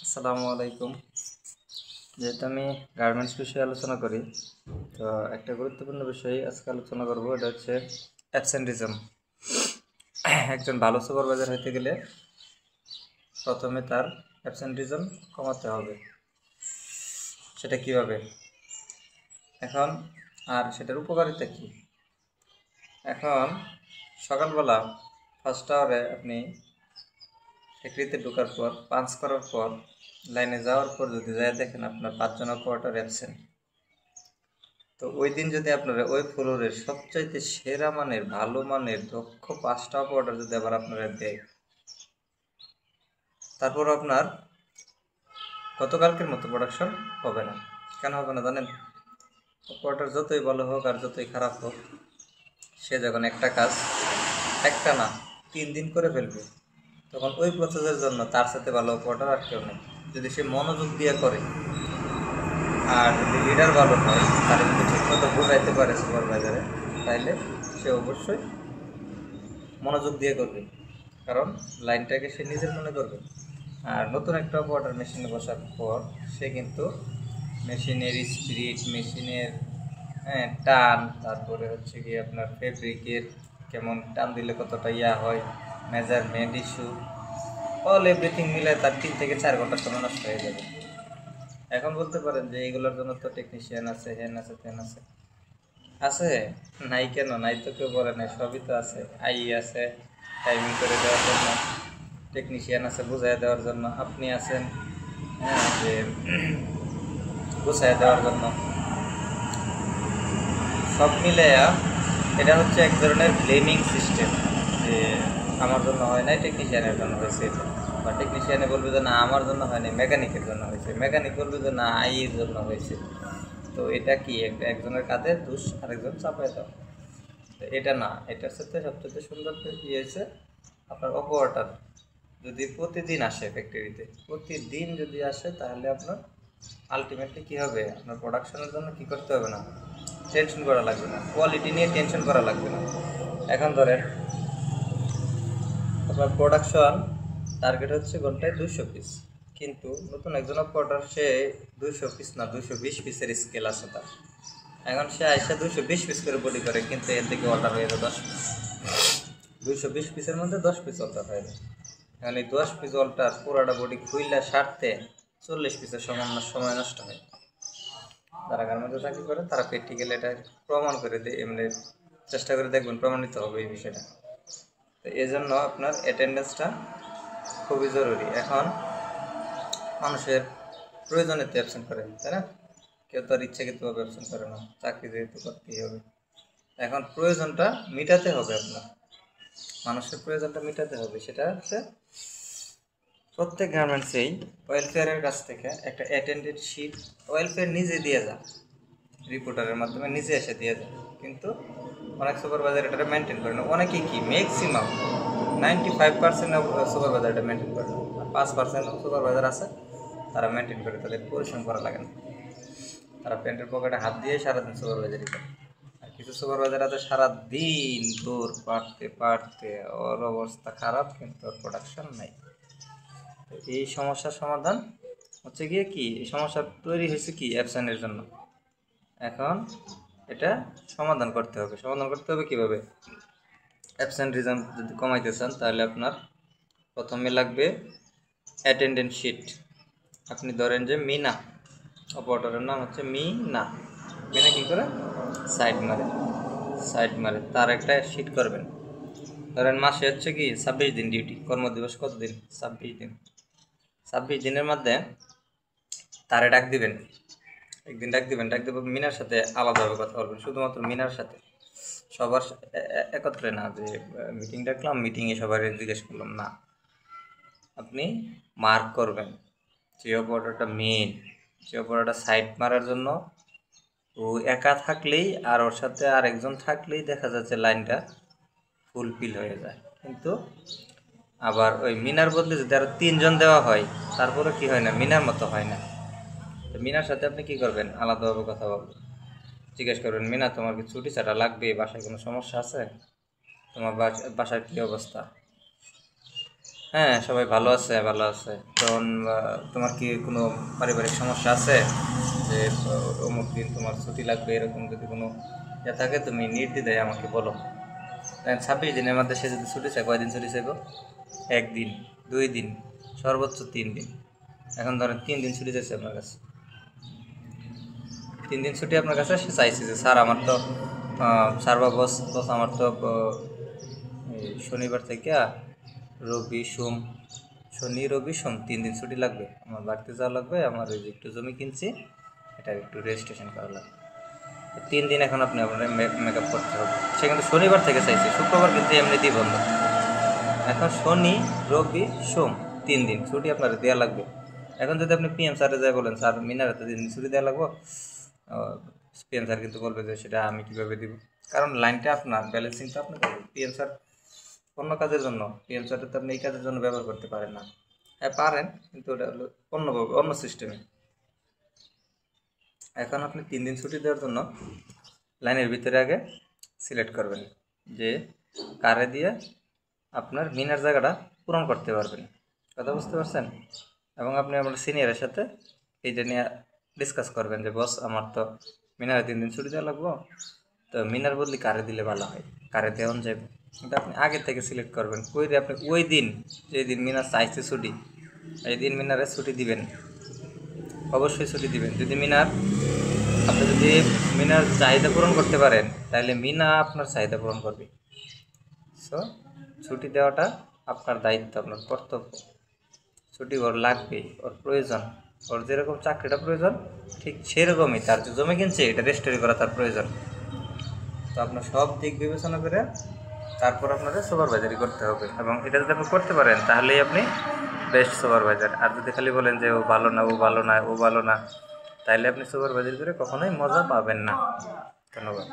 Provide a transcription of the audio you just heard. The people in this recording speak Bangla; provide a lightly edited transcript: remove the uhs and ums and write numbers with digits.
আসসালামু আলাইকুম। যেহেতু আমি গার্মেন্টস বিষয়ে আলোচনা করি, তো একটা গুরুত্বপূর্ণ বিষয় আজকে আলোচনা করব, এটা হচ্ছে অ্যাবসেন্টিজম। একজন ভালো সুপারভাইজার হতে গেলে প্রথমে তার অ্যাবসেন্টিজম কমাতে হবে। সেটা কিভাবে এখন, আর সেটার উপকারিতা কী? এখন সকালবেলা ফার্স্ট আওয়ারে আপনি চাকরিতে ঢোকার পর পাঞ্চ করার পর লাইনে যাওয়ার পর যদি যাই দেখেন আপনার 5জন অপারেটর অ্যাবসেন্ট, তো ওই দিন যদি আপনারা ওই ফ্লোরের সবচাইতে সেরা মানের ভালো মানের দক্ষ 5টা অপারেটর যদি আবার আপনারা দেয়, তারপর আপনার গতকালকের মতো প্রোডাকশন হবে না। কেন হবে না জানেন? অপারেটর যতই ভালো হোক আর যতই খারাপ হোক, সে যখন একটা কাজ একটা না 3 দিন করে ফেলবে, তখন ওই প্রসেসের জন্য তার সাথে ভালো অপারেটর আর কেউ নেই। যদি সে মনোযোগ দিয়ে করে আর যদি লিডার ভালো হয়, তাহলে যদি ঠিকমতো বোঝাইতে পারে সুপারভাইজারে, তাহলে সে অবশ্যই মনোযোগ দিয়ে করবে, কারণ লাইনটাকে সে নিজের মনে করবে। আর নতুন একটা অপারেটর মেশিনে বসার পর সে কিন্তু মেশিনের স্পিরিট, মেশিনের টান, তারপরে হচ্ছে কি আপনার ফেব্রিকের কেমন টান দিলে কতটা হয়, মেজারমেন্ট ইস্যু, অল এভরিথিং মিলে তার 3 থেকে 4 ঘন্টা সময় নষ্ট হয়ে যাবে। এখন বলতে পারেন যে এইগুলোর জন্য তো টেকনিশিয়ান আছে, হ্যান আছে, তেন আছে। আছে, নাই কেন? নাই তো কেউ বলে নাই, সবই তো আছে। আই আছে টাইমিং করে দেওয়ার জন্য, টেকনিশিয়ান আছে বুঝাই দেওয়ার জন্য, আপনি আছেন যে বুঝাই দেওয়ার জন্য। সব মিলে এটা হচ্ছে এক ধরনের ব্লেমিং সিস্টেম, যে আমার জন্য হয় নাই, টেকনিশিয়ানের জন্য হয়েছে এটা। বা টেকনিশিয়ানে বলবে যে না আমার জন্য হয়নি, মেকানিকের জন্য হয়েছে। মেকানিক বলবে যে না আইয়ের জন্য হয়েছে। তো এটা কি একজনের কাঁধে দোষ আরেকজন চাপায় দেওয়া? তো এটা না, এটার সাথে সবচেয়ে সুন্দর হয়েছে আপনার অপারেটর যদি প্রতিদিন আসে ফ্যাক্টরিতে, প্রতিদিন যদি আসে, তাহলে আপনার আলটিমেটলি কী হবে, আপনার প্রোডাকশনের জন্য কী করতে হবে না, টেনশন করা লাগবে না, কোয়ালিটি নিয়ে টেনশন করা লাগবে না। এখন ধরেন আপনার প্রোডাকশন টার্গেট হচ্ছে ঘন্টায় 200 পিস, কিন্তু নতুন একজন অপারেটর সে 200 পিস না 220 পিসের স্কেল আছে তার। এখন সে আইসা 220 পিস করে বডি করে, কিন্তু এর থেকে অর্ডার হয়ে যায় 10 পিস। 220 পিসের মধ্যে 10 পিস অল্টার হয়ে যায়। এখন এই 10 পিস অল্টার পুরাটা বডি খুইলা সারতে 40 পিসের সময় নষ্ট হয়। যারা গার্মেন্টসে চাকরি করে তারা প্র্যাকটিক্যালি এটা প্রমাণ করে দেয়, এমনি চেষ্টা করে দেখবেন প্রমাণিত হবে এই বিষয়টা। তো এই জন্য আপনার অ্যাটেন্ডেন্সটা খুবই জরুরি। এখন মানুষের প্রয়োজনে তো অ্যাবসেন্ট করে, তাই না? কেউ তো আর ইচ্ছাকৃতভাবে অ্যাবসেন্ট করে না, চাকরি যেহেতু করতেই হবে। এখন প্রয়োজনটা মেটাতে হবে আপনার, মানুষের প্রয়োজনটা মেটাতে হবে। সেটা হচ্ছে প্রত্যেক গার্মেন্টসেই ওয়েলফেয়ারের কাছ থেকে একটা অ্যাটেন্ডেড শিট ওয়েলফেয়ার নিজে দিয়ে যায়, রিপোর্টারের মাধ্যমে নিজে এসে দিয়ে যায়। কিন্তু অনেক সুপারভাইজার এটা মেনটেন করে না। অনেকেই কি ম্যাক্সিমাম 95% সুপারভাইজার এটা মেনটেন করে না, আর 5% সুপারভাইজার আছে তারা মেনটেন করে, তাদের পরিশ্রম করা লাগে না। তারা প্যান্টের পকেটে হাত দিয়ে সারাদিন সুপারভাইজারই করে। আর কিছু সুপারভাইজার আছে সারাদিন দূর পাড়তে পাড়তে ওর অবস্থা খারাপ, কিন্তু ওর প্রোডাকশন নাই। এই সমস্যার সমাধান হচ্ছে গিয়ে কি, এই সমস্যা তৈরি হয়েছে কি অ্যাবসেন্টের জন্য। এখন এটা সমাধান করতে হবে। সমাধান করতে হবে কিভাবে? অ্যাবসেন্টিজম যদি কমাইতে চান, তাহলে আপনার প্রথমে লাগবে অ্যাটেন্ডেন্স শিট। আপনি ধরেন যে মিনা, অপারেটরের নাম হচ্ছে মিনা। মিনা কী করে সাইড মারে তার একটা শিট করবেন। ধরেন মাসে হচ্ছে কি 26 দিন ডিউটি, কর্মদিবস কতদিন? 26 দিন। 26 দিনের মধ্যে তারে ডাক দিবেন, একদিন ডাক দিবেন, ডাক দেবেন মিনার সাথে আলাদাভাবে কথা বলবেন, শুধুমাত্র মিনার সাথে, সবার একত্রে না, যে মিটিং ডাকলাম মিটিংয়ে সবার জিজ্ঞেস করলাম না। আপনি মার্ক করবেন যে অপারেটরটা মেন, যে অপারেটরটা সাইড মারার জন্য ও একা থাকলেই আর ওর সাথে আর একজন থাকলেই দেখা যাচ্ছে লাইনটা ফুলফিল হয়ে যায়। কিন্তু আবার ওই মিনার বদলে যদি আরও 3জন দেওয়া হয়, তারপরে কি হয় না, মিনার মতো হয় না। তো মিনার সাথে আপনি কি করবেন, আলাদাভাবে কথা বলবেন, জিজ্ঞেস করবেন মিনা তোমার কি ছুটি ছাড়া লাগবে, বাসায় কোনো সমস্যা আছে, তোমার বাসার কী অবস্থা, হ্যাঁ, সবাই ভালো আছে, ভালো আছে। তখন তোমার কি কোনো পারিবারিক সমস্যা আছে যে অমুক দিন তোমার ছুটি লাগবে, এরকম যদি কোনো ইয়ে থাকে তুমি নির্দ্বিধায় আমাকে বলো। 26 দিনের মধ্যে সে যদি ছুটি চায়, কয়দিন ছুটি চাইব? 1 দিন, 2 দিন, সর্বোচ্চ 3 দিন। এখন ধরেন 3 দিন ছুটি চাইছে আপনার কাছে, 3 দিন ছুটি আপনার কাছে সে চাইছে যে স্যার আমার তো স্যার বা বস বস আমার তো এই শনিবার থেকে রবি সোম, শনি রবি সোম 3 দিন ছুটি লাগবে, আমার বাড়িতে যাওয়া লাগবে, আমার ওই যে একটু জমি কিনছি, এটা একটু রেজিস্ট্রেশন করা লাগবে। 3 দিন এখন আপনি আপনার মেকআপ করতে হবে। সে কিন্তু শনিবার থেকে চাইছে, শুক্রবার কিন্তু এমনিতেই বন্ধ। এখন শনি রবি সোম 3 দিন ছুটি আপনার দেওয়া লাগবে। এখন যদি আপনি পিএম স্যারে যাই বলেন স্যার মিনার এত দিন ছুটি দেওয়া লাগবো, পিএম স্যার কিন্তু বলবে যে সেটা আমি কীভাবে দিব, কারণ লাইনটা আপনার ব্যালেন্সিং তো আপনি করবেন। পিএম স্যার অন্য কাজের জন্য, পিএম স্যারটা তো আপনি এই কাজের জন্য ব্যবহার করতে পারেন না। হ্যাঁ পারেন, কিন্তু ওটা হলো অন্যভাবে, অন্য সিস্টেমে। এখন আপনি 3 দিন ছুটি দেওয়ার জন্য লাইনের ভিতরে আগে সিলেক্ট করবেন যে কারে দিয়ে আপনার মিনার জায়গাটা পূরণ করতে পারবেন। কথা বুঝতে পারছেন? এবং আপনি আপনার সিনিয়রের সাথে এইটা নিয়ে ডিসকাস করবেন যে বস আমার তো মিনারে 3 দিন ছুটি দেওয়া লাগবো, তো মিনার বদলি কারে দিলে ভালো হয়, কারে দেওয়ান যাবে। কিন্তু আপনি আগে থেকে সিলেক্ট করবেন কইরে আপনি ওই দিন যেই দিন মিনার চাইছে ছুটি, এই দিন মিনারে ছুটি দিবেন, অবশ্যই ছুটি দিবেন। যদি মিনার আপনি যদি মিনার চাহিদা পূরণ করতে পারেন তাহলে মিনা আপনার চাহিদা পূরণ করবে। সো ছুটি দেওয়াটা আপনার দায়িত্ব, আপনার কর্তব্য। ছুটি ওর লাগবে, ওর প্রয়োজন, ওর যেরকম চাকরিটা প্রয়োজন ঠিক সেরকমই তার যে জমি কিনছে এটা রেজিস্ট্রি করা তার প্রয়োজন। তো আপনার সব দিক বিবেচনা করে তারপর আপনাদের সুপারভাইজারি করতে হবে, এবং এটা যদি আপনি করতে পারেন তাহলেই আপনি বেস্ট সুপারভাইজার। আর যদি খালি বলেন যে ও ভালো না, ও ভালো না, ও ভালো না, তাহলে আপনি সুপারভাইজারি করে কখনোই মজা পাবেন না। ধন্যবাদ।